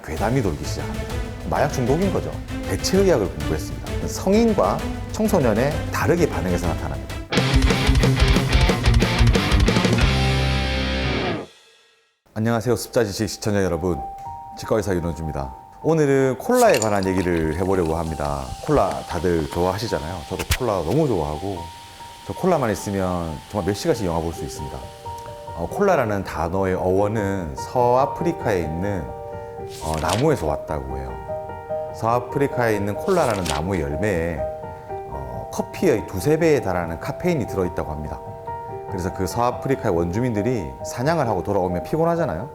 괴담이 돌기 시작합니다. 마약 중독인 거죠. 대체의학을 공부했습니다. 성인과 청소년의 다르게 반응해서 나타납니다. 안녕하세요. 습자지식 시청자 여러분, 치과의사 윤원주입니다. 오늘은 콜라에 관한 얘기를 해보려고 합니다. 콜라 다들 좋아하시잖아요. 저도 콜라 너무 좋아하고, 저 콜라만 있으면 정말 몇 시간씩 영화 볼 수 있습니다. 콜라라는 단어의 어원은 서아프리카에 있는 나무에서 왔다고 해요. 서아프리카에 있는 콜라라는 나무의 열매에 커피의 2~3배에 달하는 카페인이 들어있다고 합니다. 그래서 그 서아프리카의 원주민들이 사냥을 하고 돌아오면 피곤하잖아요.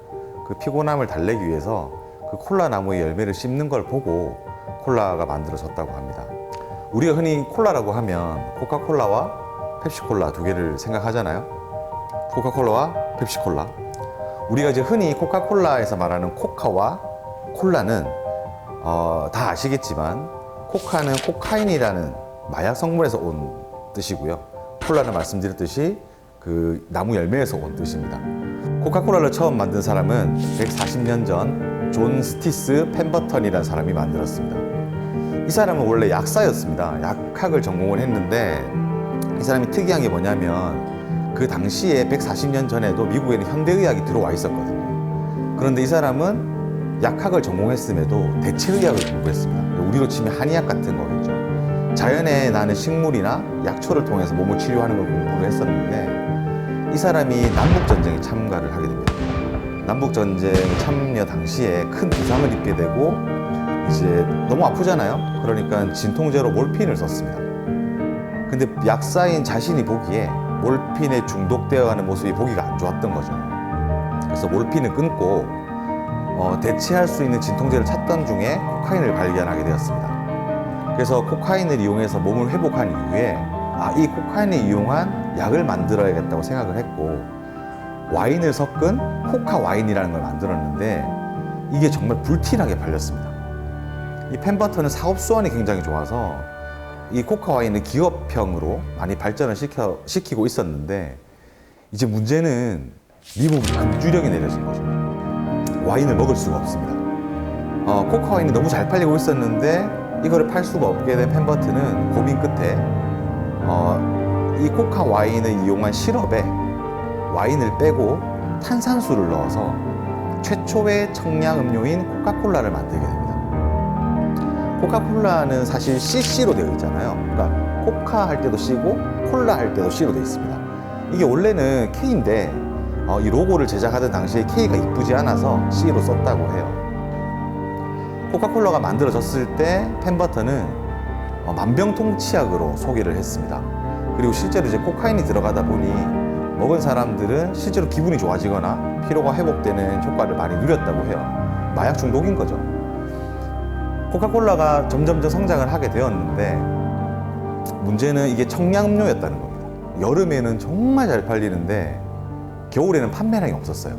그 피곤함을 달래기 위해서 그 콜라 나무의 열매를 씹는 걸 보고 콜라가 만들어졌다고 합니다. 우리가 흔히 콜라라고 하면 코카콜라와 펩시콜라 두 개를 생각하잖아요. 코카콜라와 펩시콜라. 우리가 이제 흔히 코카콜라에서 말하는 코카와 콜라는 다 아시겠지만, 코카는 코카인이라는 마약 성분에서 온 뜻이고요. 콜라는 말씀드렸듯이 그 나무 열매에서 온 뜻입니다. 코카콜라를 처음 만든 사람은 140년 전 존 스티스 펜버턴이라는 사람이 만들었습니다. 이 사람은 원래 약사였습니다. 약학을 전공을 했는데, 이 사람이 특이한 게 뭐냐면 그 당시에 140년 전에도 미국에는 현대의학이 들어와 있었거든요. 그런데 이 사람은 약학을 전공했음에도 대체의학을 공부했습니다. 우리로 치면 한의학 같은 거겠죠. 자연에 나는 식물이나 약초를 통해서 몸을 치료하는 걸 공부를 했었는데, 이 사람이 남북전쟁에 참가를 하게 됩니다. 남북전쟁 참여 당시에 큰 부상을 입게 되고 이제 너무 아프잖아요. 그러니까 진통제로 몰핀을 썼습니다. 근데 약사인 자신이 보기에 몰핀에 중독되어가는 모습이 보기가 안 좋았던 거죠. 그래서 몰핀을 끊고 대체할 수 있는 진통제를 찾던 중에 코카인을 발견하게 되었습니다. 그래서 코카인을 이용해서 몸을 회복한 이후에 이 코카인을 이용한 약을 만들어야겠다고 생각을 했고, 와인을 섞은 코카 와인이라는 걸 만들었는데 이게 정말 불티나게 팔렸습니다. 이 펜버턴은 사업 수완이 굉장히 좋아서 이 코카 와인을 기업형으로 많이 발전을 시키고 있었는데, 이제 문제는 미국이 금주령이 내려진 거죠. 와인을 먹을 수가 없습니다. 코카 와인이 너무 잘 팔리고 있었는데 이거를 팔 수가 없게 된 펜버턴은 고민 끝에 이 코카 와인을 이용한 시럽에 와인을 빼고 탄산수를 넣어서 최초의 청량 음료인 코카콜라를 만들게 됩니다. 코카콜라는 사실 CC로 되어 있잖아요. 그러니까 코카 할 때도 C고 콜라 할 때도 C로 되어 있습니다. 이게 원래는 K인데 이 로고를 제작하던 당시에 K가 이쁘지 않아서 C로 썼다고 해요. 코카콜라가 만들어졌을 때 펜버턴은 만병통치약으로 소개를 했습니다. 그리고 실제로 이제 코카인이 들어가다 보니 먹은 사람들은 실제로 기분이 좋아지거나 피로가 회복되는 효과를 많이 누렸다고 해요. 마약 중독인 거죠. 코카콜라가 점점 더 성장을 하게 되었는데, 문제는 이게 청량음료였다는 겁니다. 여름에는 정말 잘 팔리는데 겨울에는 판매량이 없었어요.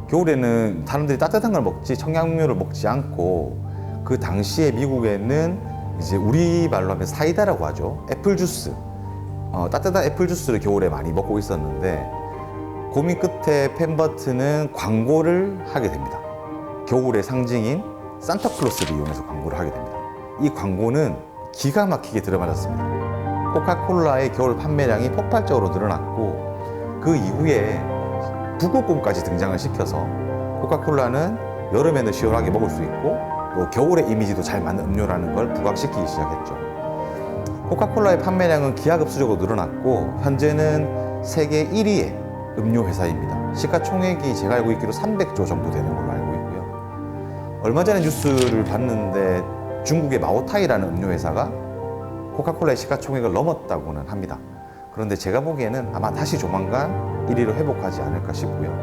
겨울에는 사람들이 따뜻한 걸 먹지 청량음료를 먹지 않고, 그 당시에 미국에는 이제 우리 말로 하면 사이다라고 하죠. 애플 주스, 따뜻한 애플 주스를 겨울에 많이 먹고 있었는데, 고민 끝에 펜버튼은 광고를 하게 됩니다. 겨울의 상징인 산타클로스를 이용해서 광고를 하게 됩니다. 이 광고는 기가 막히게 들어맞았습니다. 코카콜라의 겨울 판매량이 폭발적으로 늘어났고, 그 이후에 북극곰까지 등장을 시켜서 코카콜라는 여름에는 시원하게 먹을 수 있고 또 겨울의 이미지도 잘 맞는 음료라는 걸 부각시키기 시작했죠. 코카콜라의 판매량은 기하급수적으로 늘어났고 현재는 세계 1위의 음료 회사입니다. 시가총액이 제가 알고 있기로 300조 정도 되는 걸로 알고 있고요. 얼마 전에 뉴스를 봤는데 중국의 마오타이라는 음료 회사가 코카콜라의 시가총액을 넘었다고는 합니다. 그런데 제가 보기에는 아마 다시 조만간 1위로 회복하지 않을까 싶고요.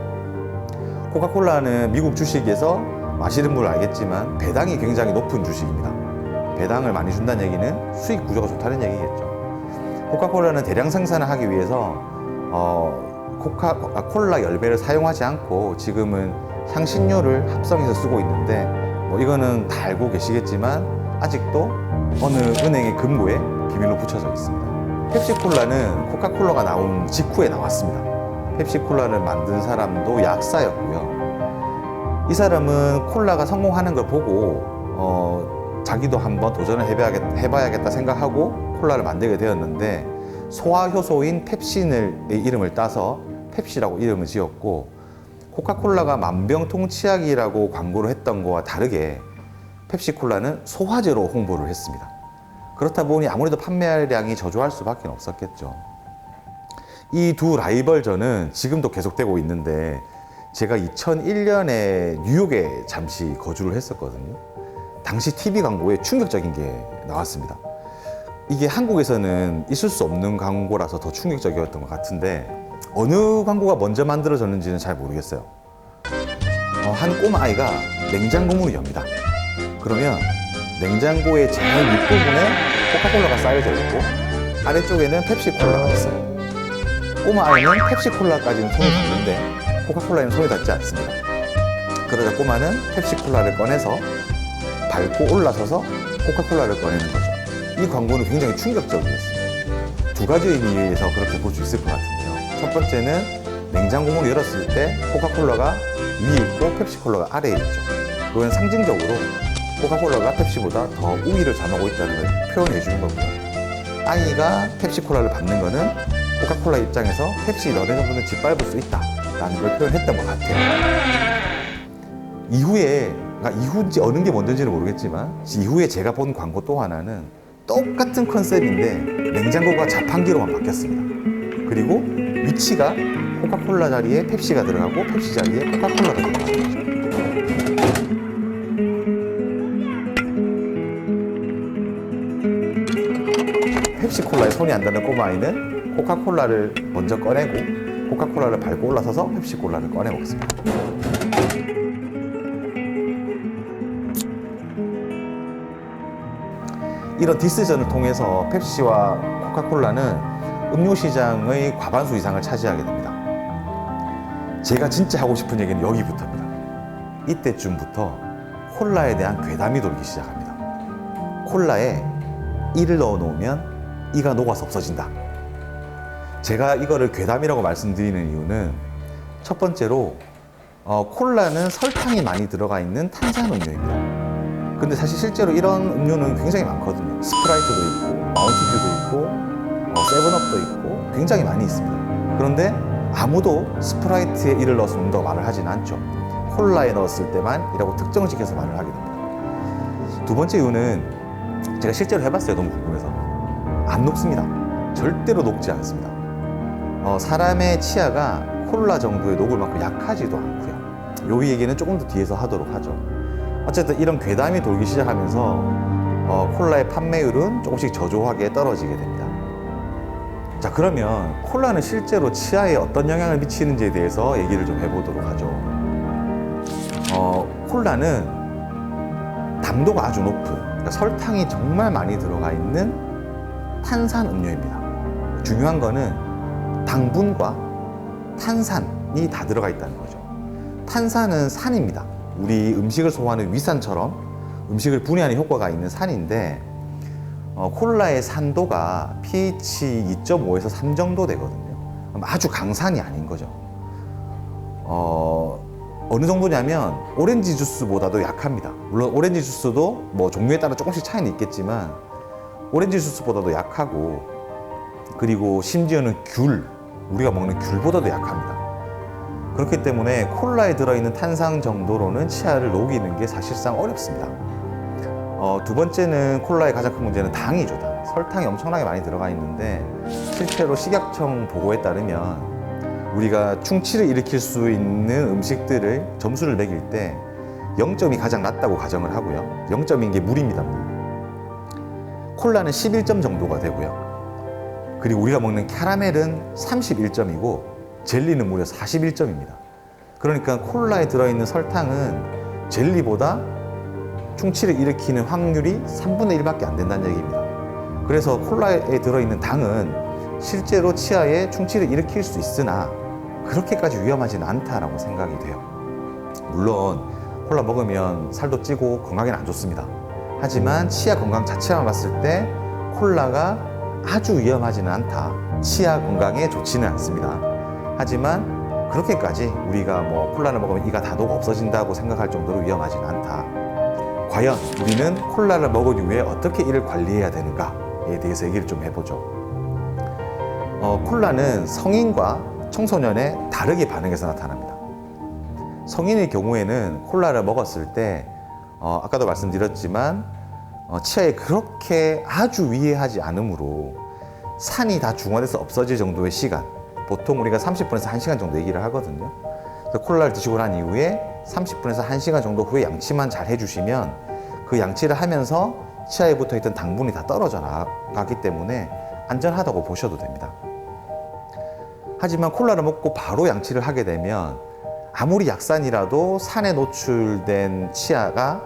코카콜라는 미국 주식에서 마시는 분은 알겠지만 배당이 굉장히 높은 주식입니다. 배당을 많이 준다는 얘기는 수익 구조가 좋다는 얘기겠죠. 코카콜라는 대량 생산을 하기 위해서 콜라 열매를 사용하지 않고 지금은 향신료를 합성해서 쓰고 있는데, 이거는 다 알고 계시겠지만 아직도 어느 은행의 금고에 비밀로 붙여져 있습니다. 펩시콜라는 코카콜라가 나온 직후에 나왔습니다. 펩시콜라를 만든 사람도 약사였고요. 이 사람은 콜라가 성공하는 걸 보고 자기도 한번 도전을 해봐야겠다 생각하고 콜라를 만들게 되었는데, 소화효소인 펩신의 이름을 따서 펩시라고 이름을 지었고, 코카콜라가 만병통치약이라고 광고를 했던 거와 다르게 펩시콜라는 소화제로 홍보를 했습니다. 그렇다 보니 아무래도 판매량이 저조할 수밖에 없었겠죠. 이 두 라이벌전은 지금도 계속되고 있는데, 제가 2001년에 뉴욕에 잠시 거주를 했었거든요. 당시 TV 광고에 충격적인 게 나왔습니다. 이게 한국에서는 있을 수 없는 광고라서 더 충격적이었던 것 같은데, 어느 광고가 먼저 만들어졌는지는 잘 모르겠어요. 한 꼬마 아이가 냉장고 문을 엽니다. 그러면 냉장고의 제일 윗부분에 코카콜라가 쌓여져 있고 아래쪽에는 펩시콜라가 있어요. 꼬마 아이는 펩시콜라까지는 손이 닿는데 코카콜라에는 손이 닿지 않습니다. 그러자 꼬마는 펩시콜라를 꺼내서 밟고 올라서서 코카콜라를 꺼내는 거죠. 이 광고는 굉장히 충격적이었습니다. 두 가지 의미에서 그렇게 볼 수 있을 것 같은데요. 첫 번째는 냉장고 문을 열었을 때 코카콜라가 위에 있고 펩시콜라가 아래에 있죠. 그건 상징적으로 코카콜라가 펩시보다 더 우위를 점하고 있다는 걸 표현해 주는 거고요. 아이가 펩시콜라를 받는 거는 코카콜라 입장에서 펩시 너네 정도는 짓밟을 수 있다 라는 걸 표현했던 것 같아요. 이후인지 어느 게 먼저인지는 모르겠지만, 이후에 제가 본 광고 또 하나는 똑같은 컨셉인데 냉장고가 자판기로만 바뀌었습니다. 그리고 위치가 코카콜라 자리에 펩시가 들어가고 펩시 자리에 코카콜라가 들어가는 거죠. 펩시콜라에 손이 안 닿는 꼬마아이는 코카콜라를 먼저 꺼내고 코카콜라를 밟고 올라서서 펩시콜라를 꺼내 먹습니다. 이런 디스전을 통해서 펩시와 코카콜라는 음료 시장의 과반수 이상을 차지하게 됩니다. 제가 진짜 하고 싶은 얘기는 여기부터입니다. 이때쯤부터 콜라에 대한 괴담이 돌기 시작합니다. 콜라에 이를 넣어 놓으면 이가 녹아서 없어진다. 제가 이거를 괴담이라고 말씀드리는 이유는, 첫 번째로 콜라는 설탕이 많이 들어가 있는 탄산음료입니다. 근데 사실 실제로 이런 음료는 굉장히 많거든요. 스프라이트도 있고 마운틴듀도 있고 세븐업도 있고 굉장히 많이 있습니다. 그런데 아무도 스프라이트에 이를 넣어서 넣는다고 말을 하진 않죠. 콜라에 넣었을 때만 이라고 특정을 지켜서 말을 하게 됩니다. 두 번째 이유는 제가 실제로 해봤어요. 너무 궁금해서. 안 녹습니다. 절대로 녹지 않습니다. 사람의 치아가 콜라 정도의 녹을 만큼 약하지도 않고요. 이 얘기는 조금 더 뒤에서 하도록 하죠. 어쨌든 이런 괴담이 돌기 시작하면서 콜라의 판매율은 조금씩 저조하게 떨어지게 됩니다. 자, 그러면 콜라는 실제로 치아에 어떤 영향을 미치는지에 대해서 얘기를 좀 해보도록 하죠. 콜라는 당도가 아주 높은, 그러니까 설탕이 정말 많이 들어가 있는 탄산 음료입니다. 중요한 거는 당분과 탄산이 다 들어가 있다는 거죠. 탄산은 산입니다. 우리 음식을 소화하는 위산처럼 음식을 분해하는 효과가 있는 산인데, 콜라의 산도가 pH 2.5에서 3 정도 되거든요. 그럼 아주 강산이 아닌 거죠. 어느 정도냐면 오렌지 주스보다도 약합니다. 물론 오렌지 주스도 뭐 종류에 따라 조금씩 차이는 있겠지만 오렌지 주스보다도 약하고, 그리고 심지어는 우리가 먹는 귤보다도 약합니다. 그렇기 때문에 콜라에 들어있는 탄산 정도로는 치아를 녹이는 게 사실상 어렵습니다. 두 번째는 콜라의 가장 큰 문제는 당이죠. 설탕이 엄청나게 많이 들어가 있는데, 실제로 식약청 보고에 따르면 우리가 충치를 일으킬 수 있는 음식들을 점수를 매길 때 0점이 가장 낮다고 가정을 하고요. 0점인 게 물입니다. 콜라는 11점 정도가 되고요. 그리고 우리가 먹는 캐러멜은 31점이고 젤리는 무려 41점입니다. 그러니까 콜라에 들어있는 설탕은 젤리보다 충치를 일으키는 확률이 3분의 1밖에 안 된다는 얘기입니다. 그래서 콜라에 들어있는 당은 실제로 치아에 충치를 일으킬 수 있으나 그렇게까지 위험하지는 않다라고 생각이 돼요. 물론 콜라 먹으면 살도 찌고 건강에는 안 좋습니다. 하지만 치아 건강 자체만 봤을 때 콜라가 아주 위험하지는 않다. 치아 건강에 좋지는 않습니다. 하지만 그렇게까지 우리가 뭐 콜라를 먹으면 이가 다도가 없어진다고 생각할 정도로 위험하지는 않다. 과연 우리는 콜라를 먹은 이후에 어떻게 이를 관리해야 되는가에 대해서 얘기를 좀 해보죠. 콜라는 성인과 청소년에 다르게 반응해서 나타납니다. 성인의 경우에는 콜라를 먹었을 때 아까도 말씀드렸지만 치아에 그렇게 아주 위해하지 않으므로 산이 다 중화돼서 없어질 정도의 시간, 보통 우리가 30분에서 1시간 정도 얘기를 하거든요. 그래서 콜라를 드시고 난 이후에 30분에서 1시간 정도 후에 양치만 잘 해주시면 그 양치를 하면서 치아에 붙어있던 당분이 다 떨어져 나가기 때문에 안전하다고 보셔도 됩니다. 하지만 콜라를 먹고 바로 양치를 하게 되면 아무리 약산이라도 산에 노출된 치아가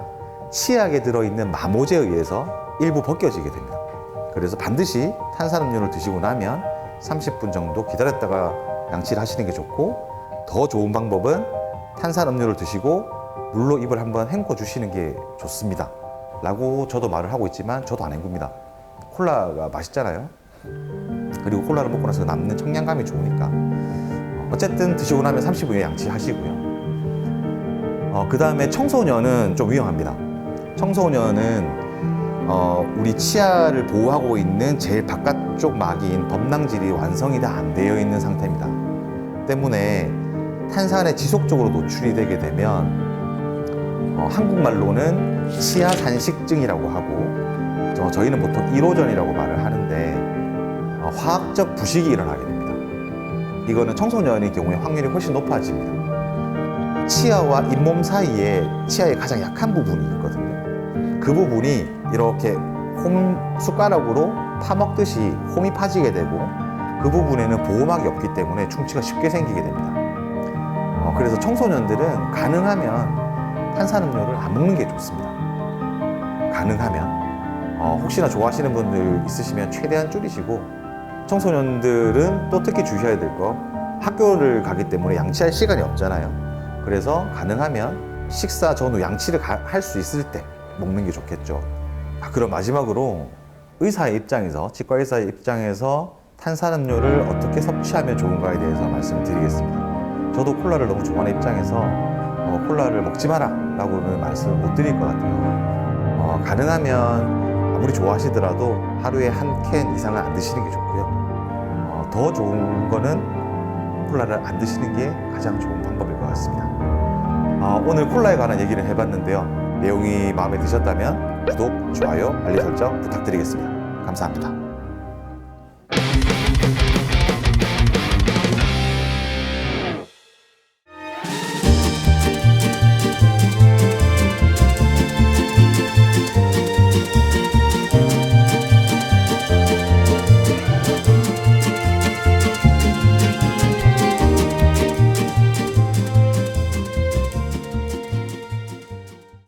치약에 들어있는 마모제에 의해서 일부 벗겨지게 됩니다. 그래서 반드시 탄산음료를 드시고 나면 30분 정도 기다렸다가 양치를 하시는 게 좋고, 더 좋은 방법은 탄산음료를 드시고 물로 입을 한번 헹궈 주시는 게 좋습니다 라고 저도 말을 하고 있지만 저도 안 헹굽니다. 콜라가 맛있잖아요. 그리고 콜라를 먹고 나서 남는 청량감이 좋으니까 어쨌든 드시고 나면 30분 후에 양치하시고요. 그 다음에 청소년은 좀 위험합니다. 청소년은 우리 치아를 보호하고 있는 제일 바깥쪽 막인 범낭질이 완성이 다 안 되어 있는 상태입니다. 때문에 탄산에 지속적으로 노출이 되게 되면 한국말로는 치아 산식증이라고 하고 저희는 보통 1호전이라고 말을 하는데 화학적 부식이 일어나게 됩니다. 이거는 청소년의 경우에 확률이 훨씬 높아집니다. 치아와 잇몸 사이에 치아의 가장 약한 부분이 있거든요. 그 부분이 이렇게 숟가락으로 파먹듯이 홈이 파지게 되고, 그 부분에는 보호막이 없기 때문에 충치가 쉽게 생기게 됩니다. 그래서 청소년들은 가능하면 탄산음료를 안 먹는 게 좋습니다. 가능하면 혹시나 좋아하시는 분들 있으시면 최대한 줄이시고, 청소년들은 또 특히 주셔야 될 거, 학교를 가기 때문에 양치할 시간이 없잖아요. 그래서 가능하면 식사 전후 양치를 할 수 있을 때 먹는 게 좋겠죠. 그럼 마지막으로 의사의 입장에서, 치과 의사의 입장에서 탄산음료를 어떻게 섭취하면 좋은가에 대해서 말씀을 드리겠습니다. 저도 콜라를 너무 좋아하는 입장에서 콜라를 먹지 마라 라고는 말씀을 못 드릴 것 같아요. 가능하면 아무리 좋아하시더라도 하루에 한 캔 이상은 안 드시는 게 좋고요. 더 좋은 거는 콜라를 안 드시는 게 가장 좋은 방법일 것 같습니다. 오늘 콜라에 관한 얘기를 해봤는데요. 내용이 마음에 드셨다면 구독, 좋아요, 알림 설정 부탁드리겠습니다. 감사합니다.